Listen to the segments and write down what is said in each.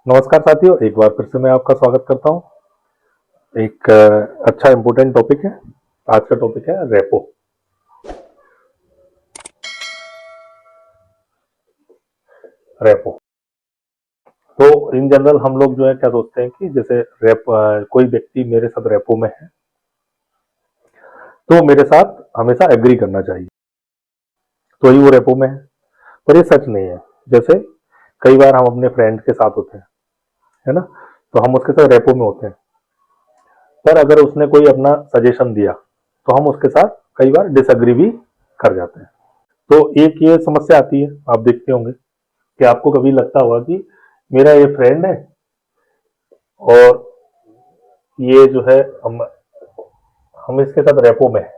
नमस्कार साथियों, एक बार फिर से मैं आपका स्वागत करता हूं। एक अच्छा इम्पोर्टेंट टॉपिक है। आज का टॉपिक है रेपो। रेपो तो इन जनरल हम लोग जो है क्या सोचते हैं कि जैसे कोई व्यक्ति मेरे साथ रेपो में है तो मेरे साथ हमेशा एग्री करना चाहिए, तो ही वो रेपो में है। पर ये सच नहीं है। जैसे कई बार हम अपने फ्रेंड के साथ होते हैं, है ना, तो हम उसके साथ रेपो में होते हैं, पर अगर उसने कोई अपना सजेशन दिया तो हम उसके साथ कई बार डिसएग्री भी कर जाते हैं। तो एक ये समस्या आती है, आप देखते होंगे कि आपको कभी लगता होगा कि मेरा ये फ्रेंड है और ये जो है हम इसके साथ रेपो में है।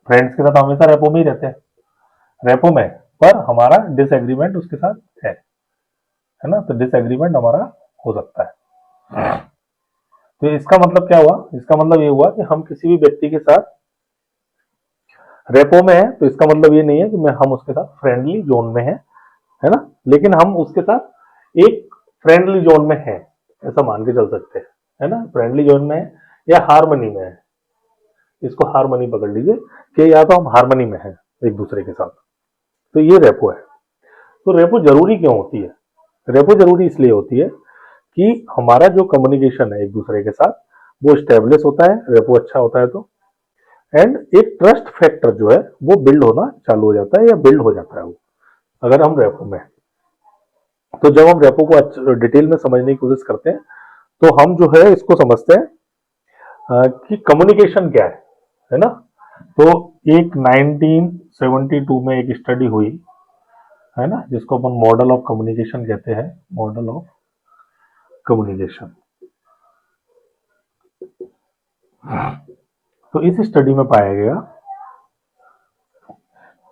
फ्रेंड्स के साथ हमेशा रेपो में ही रहते हैं, रेपो में, पर हमारा डिसएग्रीमेंट उसके साथ है ना, तो डिसएग्रीमेंट हमारा हो सकता है। तो इसका मतलब क्या हुआ? इसका मतलब ये हुआ कि हम किसी भी व्यक्ति के साथ रेपो में है, तो इसका मतलब ये नहीं है कि हम उसके साथ फ्रेंडली जोन में है ना, लेकिन हम उसके साथ एक फ्रेंडली जोन में है, ऐसा मान के चल सकते हैं, है ना। फ्रेंडली जोन में है या हारमनी में है, इसको हारमनी पकड़ लीजिए कि या तो हम हारमनी में है एक दूसरे के साथ, तो ये रेपो है। तो रेपो जरूरी क्यों होती है? रेपो जरूरी इसलिए होती है कि हमारा जो कम्युनिकेशन है एक दूसरे के साथ वो स्टेब्लिश होता है, रेपो अच्छा होता है तो, एंड एक ट्रस्ट फैक्टर जो है वो बिल्ड होना चालू हो जाता है या बिल्ड हो जाता है वो, अगर हम रेपो में। तो जब हम रेपो को डिटेल में समझने की कोशिश करते हैं तो हम जो है इसको समझते हैं कि कम्युनिकेशन क्या है ना। तो एक 1972 में एक स्टडी हुई, है ना, जिसको अपन मॉडल ऑफ कम्युनिकेशन कहते हैं, मॉडल ऑफ कम्युनिकेशन। तो इस स्टडी में पाया गया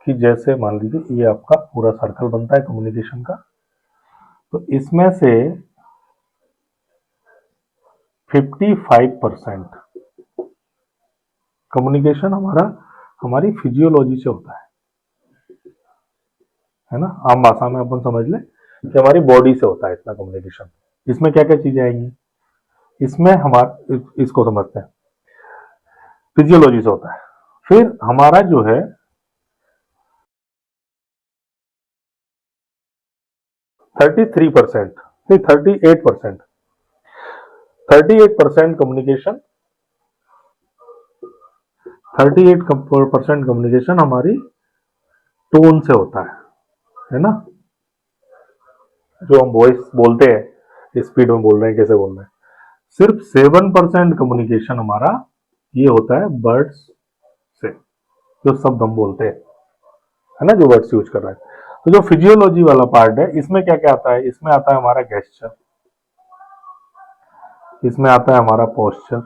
कि जैसे मान लीजिए ये आपका पूरा सर्कल बनता है कम्युनिकेशन का, तो इसमें से 55% कम्युनिकेशन हमारी फिजियोलॉजी से होता है ना। आम भाषा में अपन समझ लें कि हमारी बॉडी से होता है इतना कम्युनिकेशन। इसमें क्या क्या चीजें आएंगी? इसमें इसको समझते हैं, फिजियोलॉजी से होता है। फिर हमारा जो है 33%, नहीं 38%, 38% कम्युनिकेशन, 38% कम्युनिकेशन हमारी टोन से होता है ना। जो हम वॉइस बोलते हैं, स्पीड में बोल रहे हैं, कैसे बोल रहे हैं। सिर्फ 7% कम्युनिकेशन हमारा ये होता है वर्ड्स से, जो शब्द हम बोलते हैं, है ना, जो वर्ड्स यूज कर रहे हैं। तो जो फिजियोलॉजी वाला पार्ट है, इसमें क्या क्या आता है? इसमें आता है हमारा गेस्चर, इसमें आता है हमारा पोस्चर,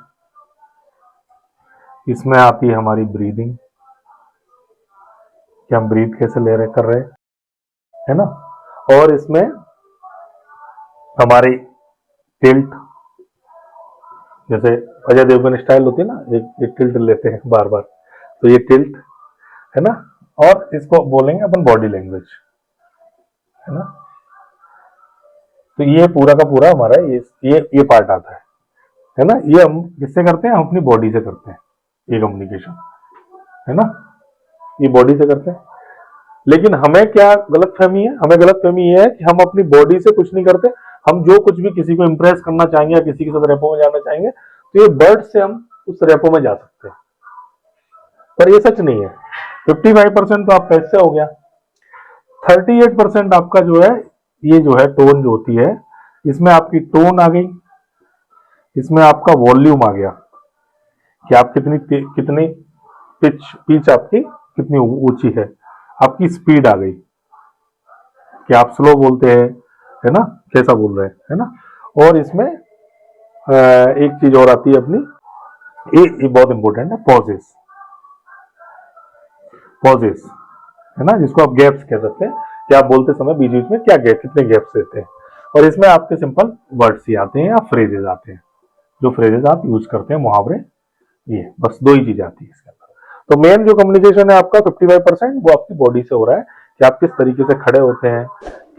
इसमें आती है हमारी ब्रीदिंग, कि हम ब्रीथ कैसे ले रहे कर रहे हैं, है ना। और इसमें हमारी टिल्ट, जैसे अजय देवगन स्टाइल होती है ना, एक टिल्ट लेते हैं बार बार, तो ये टिल्ट, है ना। और इसको बोलेंगे अपन बॉडी लैंग्वेज, है ना। तो ये पूरा का पूरा हमारा ये पार्ट आता है ना। ये हम किससे करते हैं? हम अपनी बॉडी से करते हैं ये कम्युनिकेशन, है ना, ये बॉडी से करते हैं। लेकिन हमें क्या गलत फहमी है? हमें गलत फहमी ये है कि हम अपनी बॉडी से कुछ नहीं करते। हम जो कुछ भी किसी को इंप्रेस करना चाहेंगे या किसी के साथ रेपो में जाना चाहेंगे, तो ये वर्ड से हम उस रेपो में जा सकते हैं, पर ये सच नहीं है। 55% तो आपका इससे हो गया। 38% आपका जो है, ये जो है टोन जो होती है, इसमें आपकी टोन आ गई, इसमें आपका वॉल्यूम आ गया, कि आप कितनी पिच पिच आपकी कितनी ऊंची है, आपकी स्पीड आ गई, कि आप स्लो बोलते हैं, है ना, कैसा बोल रहे हैं, है ना। और इसमें एक चीज और आती है अपनी, ये बहुत इंपॉर्टेंट है, पॉजेस। पॉजेस, है ना, जिसको आप गैप्स कह सकते हैं, कि आप बोलते समय बीच बीच में क्या गैप, कितने गैप्स रहते हैं। और इसमें आपके सिंपल वर्ड्स ही आते हैं या फ्रेजेस आते हैं, जो फ्रेजेस आप यूज करते हैं, मुहावरे, ये बस दो ही चीजें आती है इसके अंदर। तो मेन जो कम्युनिकेशन है आपका 55%, वो आपकी बॉडी से हो रहा है, कि आप किस तरीके से खड़े होते हैं,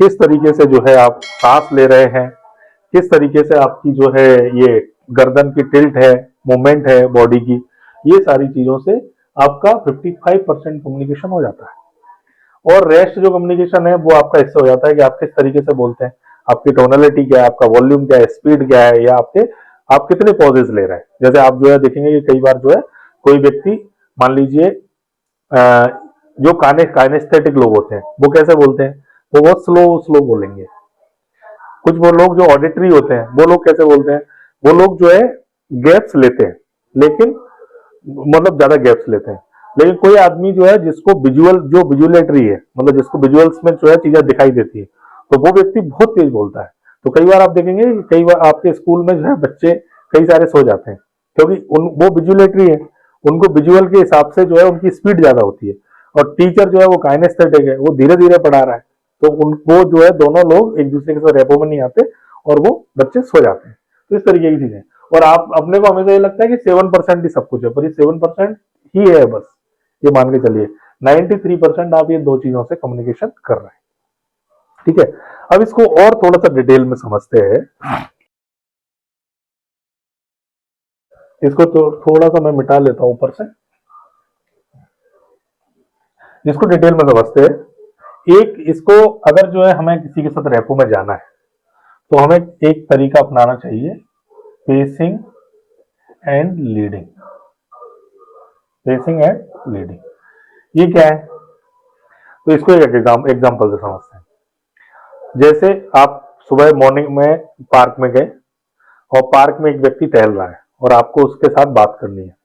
किस तरीके से जो है आप सांस ले रहे हैं, किस तरीके से आपकी जो है ये गर्दन की टिल्ट है, मूवमेंट है बॉडी की, ये सारी चीजों से आपका 55% कम्युनिकेशन हो जाता है। और रेस्ट जो कम्युनिकेशन है वो आपका इससे हो जाता है कि आप किस तरीके से बोलते हैं, आपकी टोनलिटी क्या है, आपका वॉल्यूम क्या है, स्पीड क्या है, या आप कितने पॉजेज ले रहे हैं। जैसे आप जो है देखेंगे कि कई बार जो है कोई व्यक्ति, मान लीजिए जो काइनेस्थेटिक लोग होते हैं वो कैसे बोलते हैं, वो बहुत स्लो स्लो बोलेंगे। कुछ वो लोग जो ऑडिटरी होते हैं वो लोग कैसे बोलते हैं, वो लोग जो है गैप्स लेते हैं, लेकिन मतलब ज्यादा गैप्स लेते हैं। लेकिन कोई आदमी जो है जिसको विजुअल, जो विजुअलेटरी है, मतलब जिसको विजुअल्स में जो है चीजें दिखाई देती है, तो वो व्यक्ति बहुत तेज बोलता है। तो कई बार आप देखेंगे, कई बार आपके स्कूल में जो है बच्चे कई सारे सो जाते हैं, क्योंकि वो विजुअलेटरी है, उनको विजुअल के हिसाब से जो है उनकी स्पीड ज्यादा होती है, और टीचर जो है वो काइनेस्थेटिक है, वो धीरे धीरे पढ़ा रहा है, तो उनको जो है दोनों लोग एक दूसरे के साथ रेपो में नहीं आते और वो बच्चे सो जाते हैं। तो इस तरीके की चीजें। और आप अपने को हमेशा ये लगता है कि 7% ही सब कुछ है, पर ये 7% ही है बस, ये मान के चलिए 93% आप ये दो चीजों से कम्युनिकेशन कर रहे हैं। ठीक है, अब इसको और थोड़ा सा डिटेल में समझते हैं। इसको तो थोड़ा सा मैं मिटा लेता हूं ऊपर से, इसको डिटेल में समझते हैं। एक इसको, अगर जो है हमें किसी के साथ रेपो में जाना है तो हमें एक तरीका अपनाना चाहिए, pacing and leading. Pacing and leading ये क्या है, तो इसको एक एग्जाम्पल से समझते हैं। जैसे आप सुबह मॉर्निंग में पार्क में गए, और पार्क में एक व्यक्ति टहल रहा है और आपको उसके साथ बात करनी है,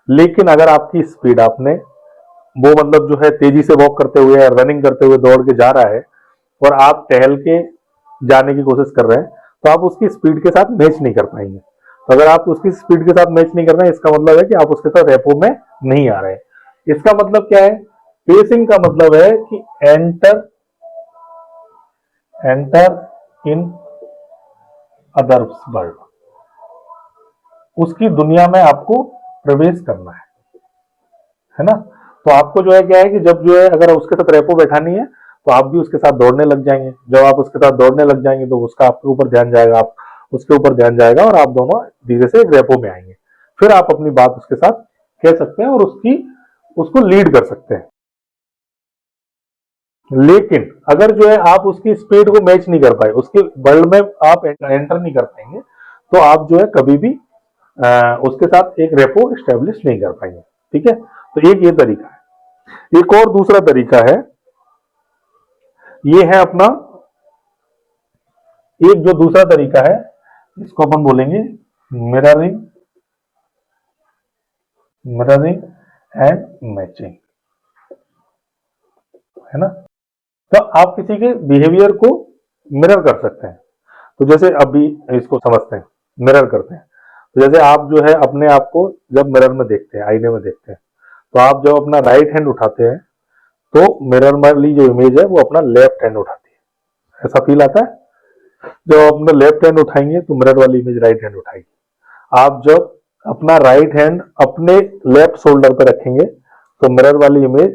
लेकिन अगर आपकी स्पीड, आपने वो मतलब जो है तेजी से वॉक करते हुए या रनिंग करते हुए दौड़ के जा रहा है, और आप टहल के जाने की कोशिश कर रहे हैं, तो आप उसकी स्पीड के साथ मैच नहीं कर पाएंगे। तो अगर आप उसकी स्पीड के साथ मैच नहीं कर रहे हैं, इसका मतलब है कि आप उसके साथ रेपो में नहीं आ रहे हैं। इसका मतलब क्या है, पेसिंग का मतलब है कि एंटर इन अदर्स वर्ल्ड, उसकी दुनिया में आपको प्रवेश करना है ना। तो आपको जो है क्या है कि जब जो है अगर उसके साथ रेपो बैठानी है, तो आप भी उसके साथ दौड़ने लग जाएंगे। जब आप उसके साथ दौड़ने लग जाएंगे तो उसका आपके ऊपर ध्यान जाएगा, आप उसके ऊपर ध्यान जाएगा, और आप दोनों धीरे से एक रेपो में आएंगे। फिर आप अपनी बात उसके साथ कह सकते हैं और उसको लीड कर सकते हैं। लेकिन अगर जो है आप उसकी स्पीड को मैच नहीं कर पाए, उसके वर्ल्ड में आप एंटर नहीं कर पाएंगे, तो आप जो है कभी भी उसके साथ एक रेपो स्टेब्लिश नहीं कर पाएंगे। ठीक है, तो एक ये तरीका है। एक और दूसरा तरीका है, ये है अपना, एक जो दूसरा तरीका है इसको अपन बोलेंगे मिररिंग, मिररिंग एंड मैचिंग, है ना। तो आप किसी के बिहेवियर को मिरर कर सकते हैं। तो जैसे अभी इसको समझते हैं, मिरर करते हैं। तो जैसे आप जो है अपने आप को जब मिरर में देखते हैं, आईने में देखते हैं, तो आप जब अपना राइट हैंड उठाते हैं, तो मिरर वाली जो इमेज है वो अपना लेफ्ट हैंड उठाती है। ऐसा फील आता है, जब आप अपना लेफ्ट हैंड उठाएंगे तो मिरर वाली इमेज राइट हैंड उठाएगी। आप जब अपना राइट हैंड अपने लेफ्ट शोल्डर पर रखेंगे, तो मिरर वाली इमेज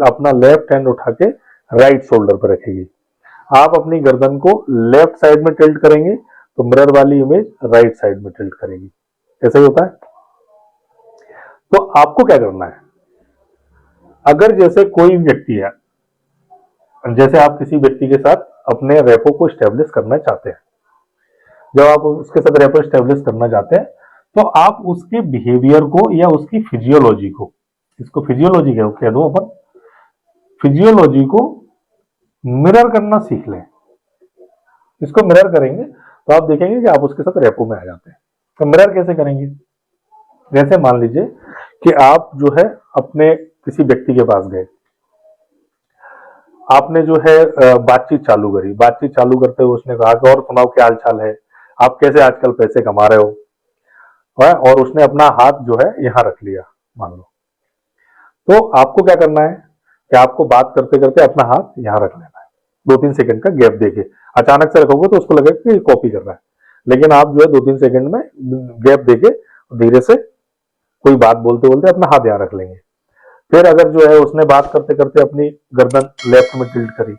अपना लेफ्ट हैंड उठा के राइट शोल्डर पर रखेगी। आप अपनी गर्दन को लेफ्ट साइड में टिल्ट करेंगे, तो मिरर वाली इमेज राइट साइड में टिल्ट करेगी। ऐसा ही होता है। तो आपको क्या करना है, अगर जैसे कोई व्यक्ति है, जैसे आप किसी व्यक्ति के साथ अपने रेपो को स्टेब्लिश करना चाहते हैं, जब आप उसके साथ रेपो स्टेब्लिश करना चाहते हैं, तो आप उसके बिहेवियर को या उसकी फिजियोलॉजी को, इसको फिजियोलॉजी कह दो अपन, फिजियोलॉजी को मिरर करना सीख लें। इसको मिरर करेंगे तो आप देखेंगे कि आप उसके साथ रेपो में आ जाते हैं। तो मिरर कैसे करेंगे, जैसे मान लीजिए कि आप जो है अपने किसी व्यक्ति के पास गए, आपने जो है बातचीत चालू करी, बातचीत चालू करते हुए उसने कहा कि और सुनाओ क्या हाल चाल है, आप कैसे आजकल पैसे कमा रहे हो, और उसने अपना हाथ जो है यहां रख लिया मान लो। तो आपको क्या करना है कि आपको बात करते करते अपना हाथ यहां रख लेना है, 2-3 सेकंड का गैप देके। अचानक से रखोगे तो उसको लगेगा कि कॉपी कर रहा है, लेकिन आप जो है 2-3 सेकंड में गैप देके धीरे से कोई बात बोलते बोलते अपना हाथ यहां रख लेंगे। फिर अगर जो है उसने बात करते करते अपनी गर्दन लेफ्ट में टिल्ट करी,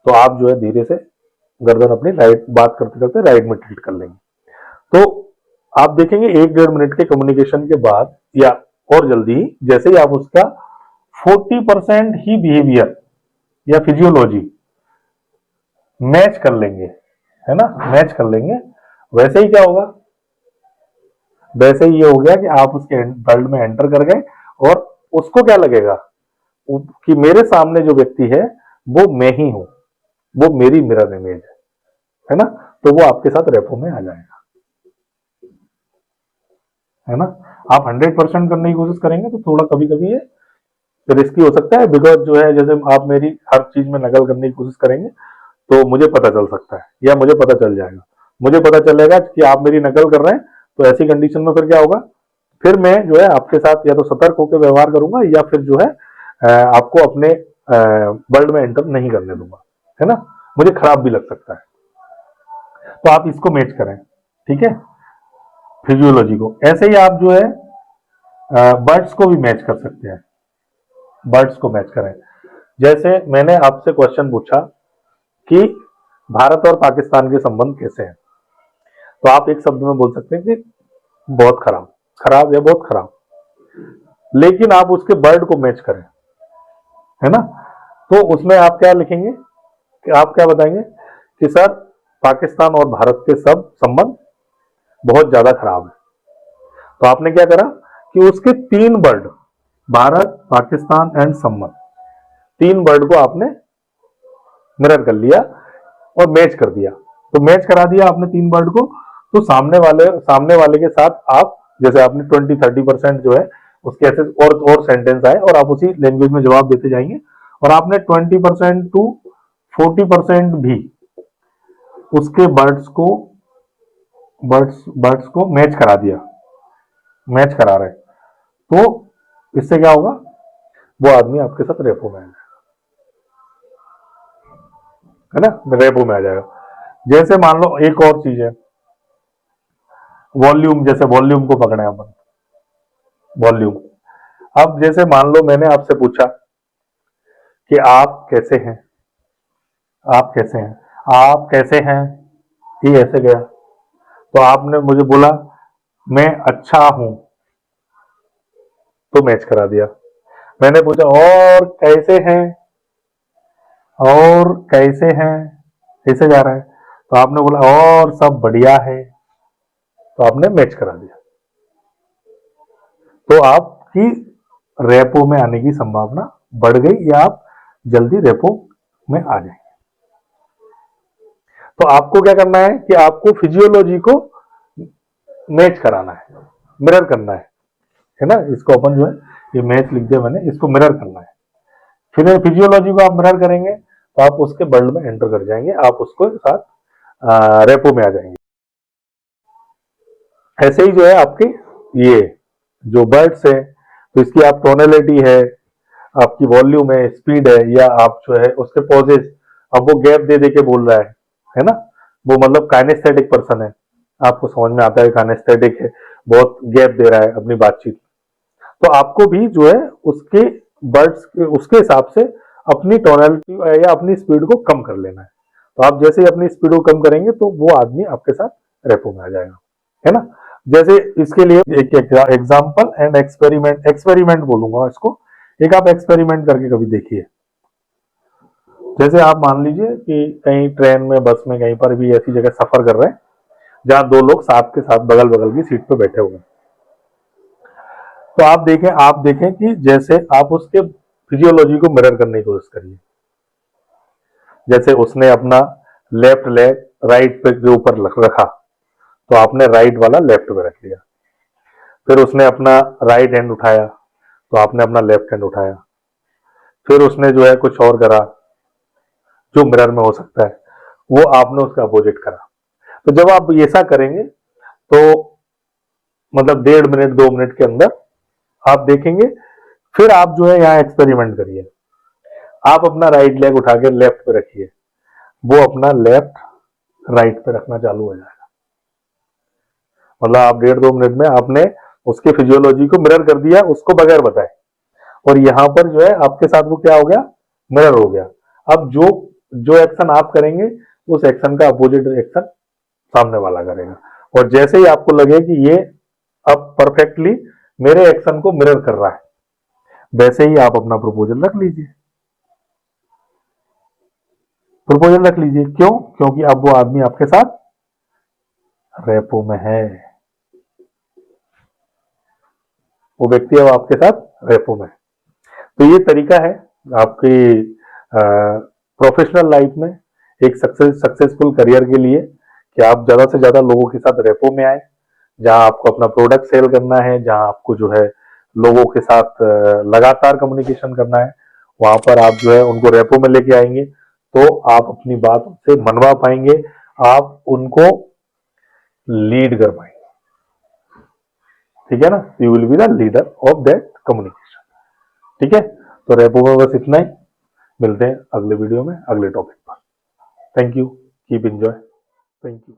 तो आप जो है धीरे से गर्दन अपनी राइट, बात करते करते राइट में टिल्ट कर लेंगे। तो आप देखेंगे 1-1.5 मिनट के कम्युनिकेशन के बाद या और जल्दी ही, जैसे ही आप उसका 40% ही बिहेवियर या फिजियोलॉजी मैच कर लेंगे, है ना, मैच कर लेंगे, वैसे ही क्या होगा, वैसे ही ये हो गया कि आप उसके वर्ल्ड में एंटर कर गए और उसको क्या लगेगा कि मेरे सामने जो व्यक्ति है वो मैं ही हूं, वो मेरी मिरर इमेज है ना, तो वो आपके साथ रेपो में आ जाएगा, है ना। आप 100% करने की कोशिश करेंगे तो थोड़ा कभी कभी ये रिस्की हो सकता है, बिकॉज जो है जैसे आप मेरी हर चीज में नकल करने की कोशिश करेंगे तो मुझे पता चल सकता है या मुझे पता चल जाएगा, मुझे पता चलेगा कि आप मेरी नकल कर रहे हैं, तो ऐसी कंडीशन में फिर क्या होगा, फिर मैं जो है आपके साथ या तो सतर्क होकर व्यवहार करूंगा या फिर जो है आपको अपने वर्ल्ड में एंटर नहीं करने दूंगा, है ना, मुझे खराब भी लग सकता है। तो आप इसको मैच करें, ठीक है, फिजियोलॉजी को। ऐसे ही आप जो है बर्ड्स को भी मैच कर सकते हैं, बर्ड्स को मैच करें। जैसे मैंने आपसे क्वेश्चन पूछा कि भारत और पाकिस्तान के संबंध कैसे हैं, तो आप एक शब्द में बोल सकते हैं कि बहुत खराब, खराब या बहुत खराब, लेकिन आप उसके बर्ड को मैच करें, है ना, तो उसमें आप क्या लिखेंगे कि आप क्या बताएंगे कि सर पाकिस्तान और भारत के सब संबंध बहुत ज्यादा खराब है। तो आपने क्या करा कि उसके 3 वर्ड, भारत, पाकिस्तान एंड संबंध, 3 वर्ड को आपने मिरर कर लिया और मैच कर दिया। तो मैच करा दिया आपने 3 वर्ड को, तो सामने वाले के साथ आप जैसे आपने 20-30% जो है उसके ऐसे और सेंटेंस आए और आप उसी लैंग्वेज में जवाब देते जाएंगे, और आपने 20% टू 40% भी उसके बर्ड्स को मैच करा दिया, मैच करा रहे, तो इससे क्या होगा, वो आदमी आपके साथ रेपो में आ जाएगा, है ना, रेपो में आ जाएगा। जैसे मान लो एक और चीज है वॉल्यूम, जैसे वॉल्यूम को पकड़े अपन, वॉल्यूम। अब जैसे मान लो मैंने आपसे पूछा कि आप कैसे हैं, आप कैसे हैं, आप कैसे हैं, ये ऐसे गया, तो आपने मुझे बोला मैं अच्छा हूं, तो मैच करा दिया। मैंने पूछा और कैसे हैं, और कैसे हैं, ऐसे जा रहा है, तो आपने बोला और सब बढ़िया है, तो आपने मैच करा दिया। तो आपकी रेपो में आने की संभावना बढ़ गई या आप जल्दी रेपो में आ जाएंगे। तो आपको क्या करना है कि आपको फिजियोलॉजी को मैच कराना है, मिरर करना है ना, इसको अपन जो है ये मैच लिख दिया मैंने, इसको मिरर करना है। फिर फिजियोलॉजी को आप मिरर करेंगे तो आप उसके वर्ल्ड में एंटर कर जाएंगे, आप उसको साथ रेपो में आ जाएंगे। ऐसे ही जो है आपके ये जो बर्ड्स है, तो इसकी आप टोनलिटी है, आपकी वॉल्यूम है, स्पीड है, या आप जो है उसके पॉजेस, अब वो गैप दे दे के बोल रहा है ना, वो मतलब काइनेस्थेटिक पर्सन है, आपको समझ में आता है काइनेस्थेटिक है, बहुत गैप दे रहा है अपनी बातचीत, तो आपको भी जो है उसके बर्ड्स उसके हिसाब से अपनी टोनलिटी या अपनी स्पीड को कम कर लेना है। तो आप जैसे ही अपनी स्पीड को कम करेंगे तो वो आदमी आपके साथ रेपो में आ जाएगा, है ना। जैसे इसके लिए एक एग्जाम्पल एंड एक्सपेरिमेंट, एक्सपेरिमेंट बोलूंगा इसको, एक आप एक्सपेरिमेंट करके कभी देखिए। जैसे आप मान लीजिए कि कहीं ट्रेन में, बस में, कहीं पर भी ऐसी जगह सफर कर रहे हैं जहां 2 लोग साथ के साथ बगल बगल की सीट पे बैठे हुए हैं, तो आप देखें कि जैसे आप उसके फिजियोलॉजी को मिरर करने की कोशिश करिए। जैसे उसने अपना लेफ्ट लेग राइट पे के ऊपर रखा, तो आपने राइट वाला लेफ्ट पे रख लिया। फिर उसने अपना राइट हैंड उठाया, तो आपने अपना लेफ्ट हैंड उठाया। फिर उसने जो है कुछ और करा जो मिरर में हो सकता है, वो आपने उसका अपोजिट करा। तो जब आप ऐसा करेंगे तो मतलब 1.5 मिनट 2 मिनट के अंदर आप देखेंगे। फिर आप जो है यहाँ एक्सपेरिमेंट करिए, आप अपना राइट लेग उठा के लेफ्ट पे रखिए, वो अपना लेफ्ट राइट पे रखना चालू हो जाएगा। मतलब आप 1.5-2 मिनट में आपने उसके फिजियोलॉजी को मिरर कर दिया उसको बगैर बताए, और यहाँ पर जो है आपके साथ वो क्या हो गया, मिरर हो गया। अब जो जो एक्शन आप करेंगे उस एक्शन का अपोजिट एक्शन सामने वाला करेगा। और जैसे ही आपको लगे कि ये अब परफेक्टली मेरे एक्शन को मिरर कर रहा है, वैसे ही आप अपना प्रपोजल रख लीजिए। प्रपोजल रख लीजिए, क्यों? क्योंकि अब वो आदमी आपके साथ रेपो में है, वो व्यक्ति अब आपके साथ रेपो में है। तो ये तरीका है आपकी प्रोफेशनल लाइफ में एक सक्सेसफुल करियर के लिए कि आप ज्यादा से ज्यादा लोगों के साथ रेपो में आए। जहां आपको अपना प्रोडक्ट सेल करना है, जहां आपको जो है लोगों के साथ लगातार कम्युनिकेशन करना है, वहां पर आप जो है उनको रेपो में लेके आएंगे, तो आप अपनी बात से मनवा पाएंगे, आप उनको लीड कर पाएंगे। ठीक है ना? You will be the leader of that communication. ठीक है, तो रेपो में बस इतना ही। मिलते हैं अगले वीडियो में अगले टॉपिक पर। Thank you, keep enjoy. Thank you.